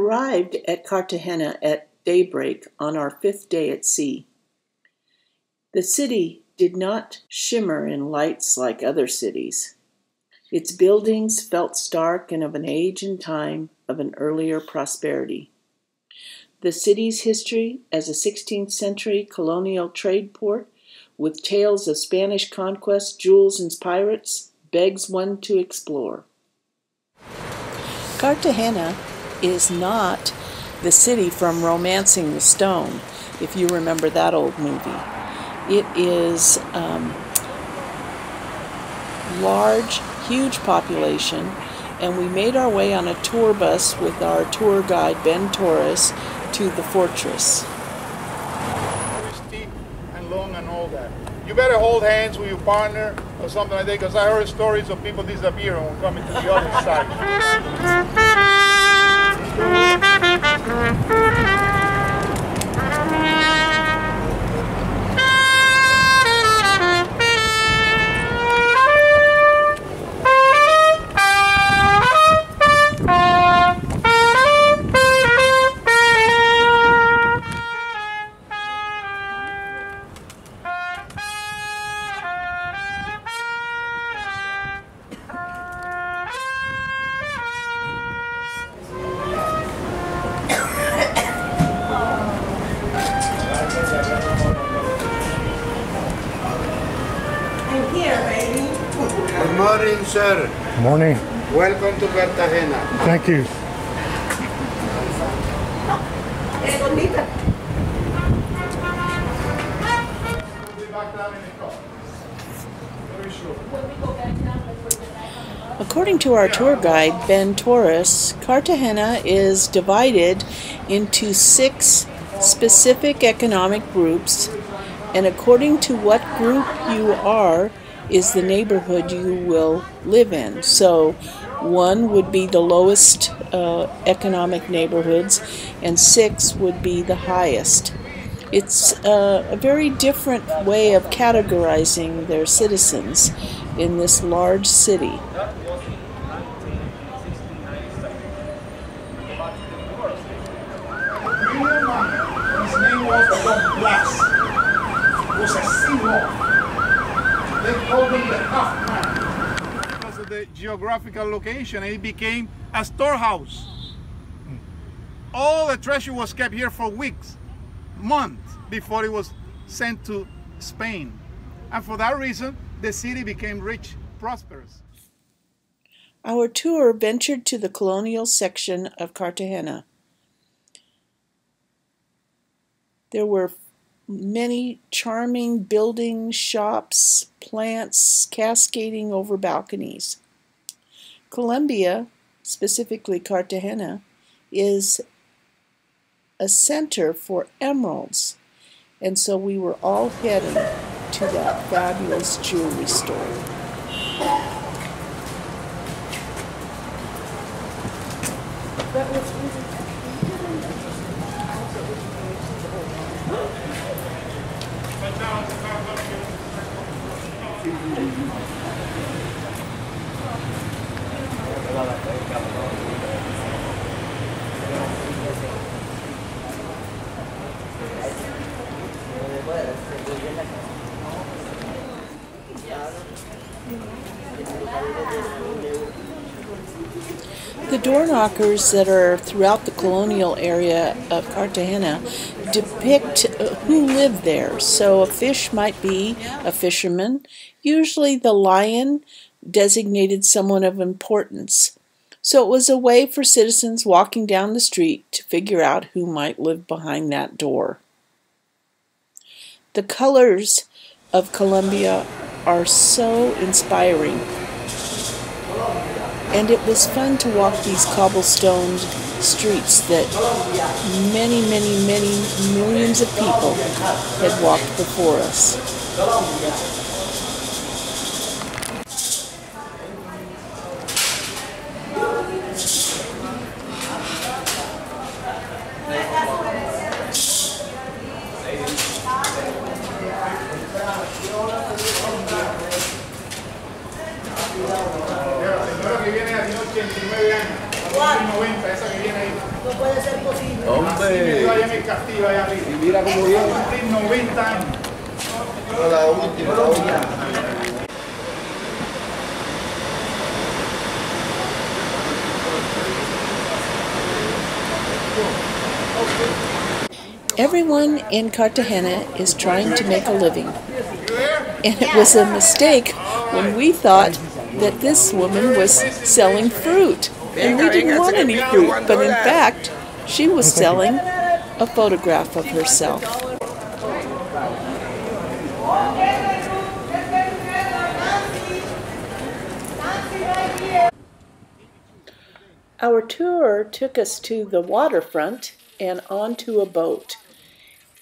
arrived at Cartagena at daybreak on our 5th day at sea. The city did not shimmer in lights like other cities. Its buildings felt stark and of an age and time of an earlier prosperity. The city's history as a 16th century colonial trade port with tales of Spanish conquest, jewels, and pirates begs one to explore. Cartagena is not the city from Romancing the Stone, if you remember that old movie. It is large, huge population, and we made our way on a tour bus with our tour guide, Ben Torres, to the fortress. Very steep and long and all that. You better hold hands with your partner or something like that, because I heard stories of people disappearing when coming to the other side. Good morning, sir. Morning. Welcome to Cartagena. Thank you. According to our tour guide, Ben Torres, Cartagena is divided into 6 specific economic groups, and according to what group you are is the neighborhood you will live in. So 1 would be the lowest economic neighborhoods, and 6 would be the highest. It's a very different way of categorizing their citizens in this large city. His name was Don Blas. He was a sea-wolf. They called him the Half Man because of the geographical location. It became a storehouse. All the treasure was kept here for weeks, months, before it was sent to Spain. And for that reason, the city became rich, prosperous. Our tour ventured to the colonial section of Cartagena. There were many charming buildings, shops, plants cascading over balconies. Colombia, specifically Cartagena, is a center for emeralds, and so we were all heading to that fabulous jewelry store. The door knockers that are throughout the colonial area of Cartagena depict who lived there. So a fish might be a fisherman. Usually the lion designated someone of importance. So it was a way for citizens walking down the street to figure out who might live behind that door. The colors of Colombia are so inspiring. And it was fun to walk these cobblestone streets that many, many, many millions of people had walked before us. Que viene a 89 años, 90, esa que viene ahí. Nacido allá en el castillo, allá arriba. Y mira cómo viene. 90 años. La última. Everyone in Cartagena is trying to make a living. And it was a mistake when we thought that this woman was selling fruit. And we didn't want any fruit, but in fact, she was selling a photograph of herself. Our tour took us to the waterfront and onto a boat.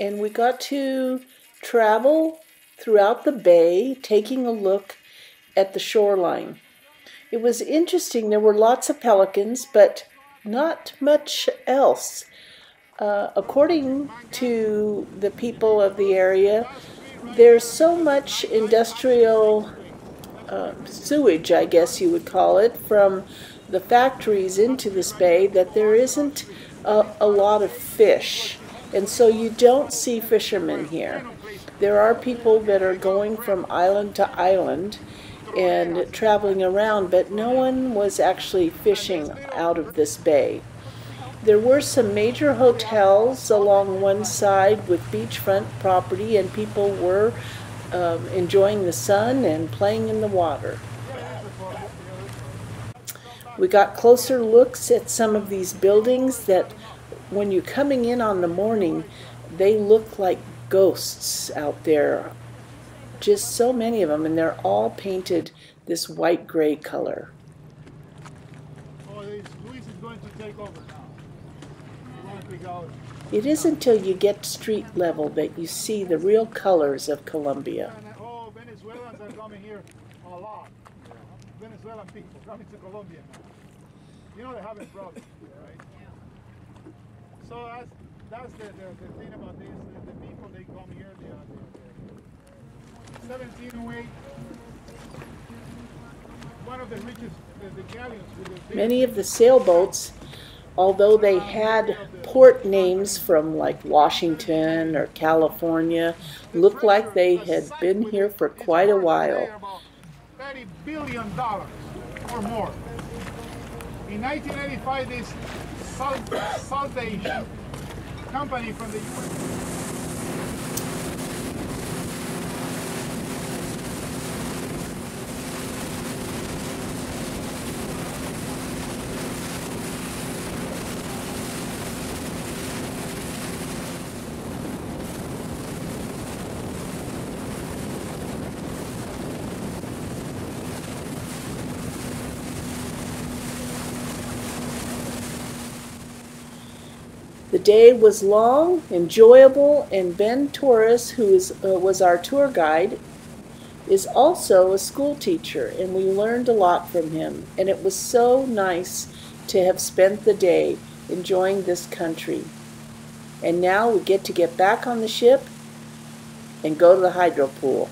And we got to travel throughout the bay, taking a look at the shoreline. It was interesting. There were lots of pelicans, but not much else. According to the people of the area, there's so much industrial sewage, I guess you would call it, from the factories into this bay that there isn't a lot of fish. And so you don't see fishermen here. There are people that are going from island to island and traveling around, but no one was actually fishing out of this bay. There were some major hotels along one side with beachfront property, and people were enjoying the sun and playing in the water. We got closer looks at some of these buildings that when you're coming in on the morning, they look like ghosts out there. Just so many of them, and they're all painted this white-gray color. Oh, Luis is going to take over now. It isn't until you get street level that you see the real colors of Colombia. Oh, Venezuelans are coming here a lot. Venezuelan people coming to Colombia now. You know they're having problems, right? So that's the thing about this. The people, they come here. 1708. One of the richest, the galleons with the Many of the sailboats, although they had port names from like Washington or California, looked like they had been here for quite a while. $30 billion or more. In 1985, this salvage company from the US. The day was long, enjoyable, and Ben Torres, who was our tour guide, is also a school teacher, and we learned a lot from him. And it was so nice to have spent the day enjoying this country. And now we get to get back on the ship and go to the hydro pool.